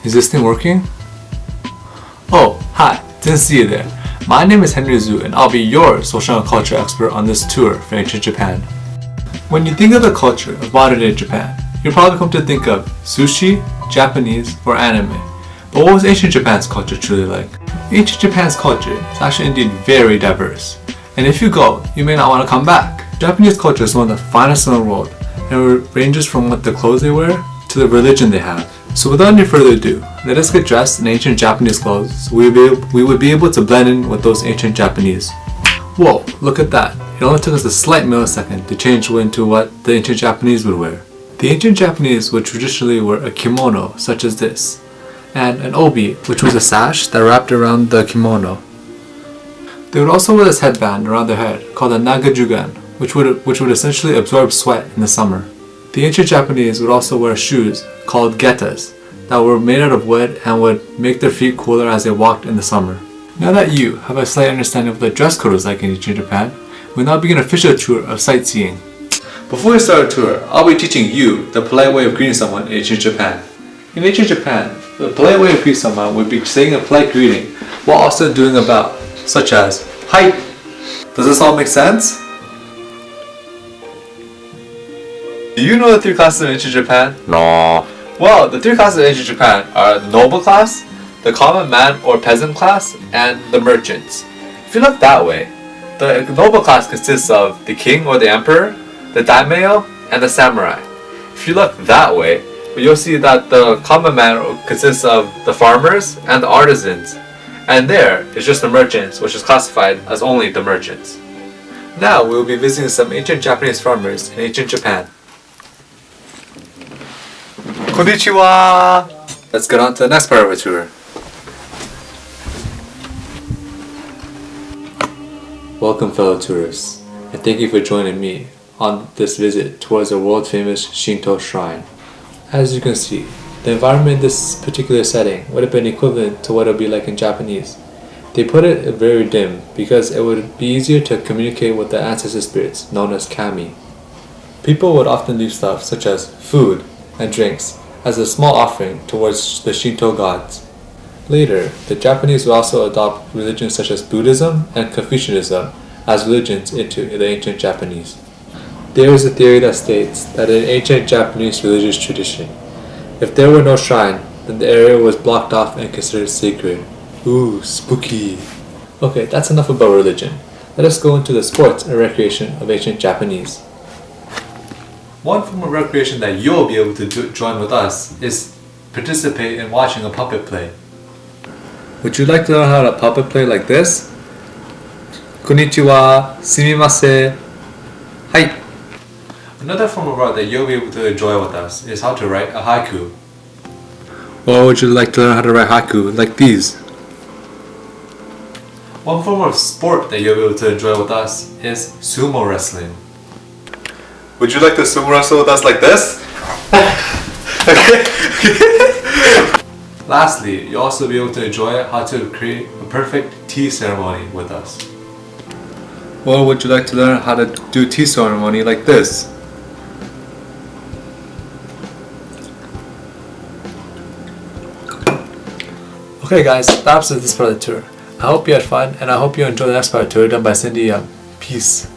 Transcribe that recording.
Is this thing working? Oh, hi, didn't see you there. My name is Henry Zhu and I'll be your social and culture expert on this tour for ancient Japan. When you think of the culture of modern day Japan, you'll probably come to think of sushi, Japanese, or anime. But what was ancient Japan's culture truly like? Ancient Japan's culture is actually indeed very diverse. And if you go, you may not want to come back. Japanese culture is one of the finest in the world, and it ranges from what the clothes they wear to the religion they have. So without any further ado, let us get dressed in ancient Japanese clothes so we would be able to blend in with those ancient Japanese. Whoa, look at that. It only took us a slight millisecond to change into what the ancient Japanese would wear. The ancient Japanese would traditionally wear a kimono such as this, and an obi, which was a sash that wrapped around the kimono. They would also wear this headband around their head called a nagajugan, which would essentially absorb sweat in the summer. The ancient Japanese would also wear shoes called getas that were made out of wood and would make their feet cooler as they walked in the summer. Now that you have a slight understanding of what the dress code was like in ancient Japan, we'll now begin an official tour of sightseeing. Before we start our tour, I'll be teaching you the polite way of greeting someone in ancient Japan. In ancient Japan, the polite way of greeting someone would be saying a polite greeting while also doing a bow, such as "Hi." Does this all make sense? Do you know the three classes of ancient Japan? No. Well, the three classes of ancient Japan are the noble class, the common man or peasant class, and the merchants. If you look that way, the noble class consists of the king or the emperor, the daimyo, and the samurai. If you look that way, you'll see that the common man consists of the farmers and the artisans, and there is just the merchants, which is classified as only the merchants. Now we will be visiting some ancient Japanese farmers in ancient Japan. Konnichiwa! Let's get on to the next part of our tour. Welcome, fellow tourists, and thank you for joining me on this visit towards a world-famous Shinto shrine. As you can see, the environment in this particular setting would have been equivalent to what it would be like in Japanese. They put it very dim because it would be easier to communicate with the ancestor spirits known as kami. People would often leave stuff such as food and drinks as a small offering towards the Shinto gods. Later, the Japanese would also adopt religions such as Buddhism and Confucianism as religions into the ancient Japanese. There is a theory that states that in ancient Japanese religious tradition, if there were no shrine, then the area was blocked off and considered sacred. Ooh, spooky. Okay, that's enough about religion. Let us go into the sports and recreation of ancient Japanese. One form of recreation that you'll be able to join with us is participate in watching a puppet play. Would you like to learn how to puppet play like this? Konnichiwa, sumimasen. Hi. Another form of art that you'll be able to enjoy with us is how to write a haiku. Or would you like to learn how to write haiku like these? One form of sport that you'll be able to enjoy with us is sumo wrestling. Would you like to sumo wrestle with us like this? Lastly, you'll also be able to enjoy how to create a perfect tea ceremony with us. Or would you like to learn how to do tea ceremony like this? Okay guys, that's it for this part of the tour. I hope you had fun and I hope you enjoyed the next part of the tour done by Cindy. Peace.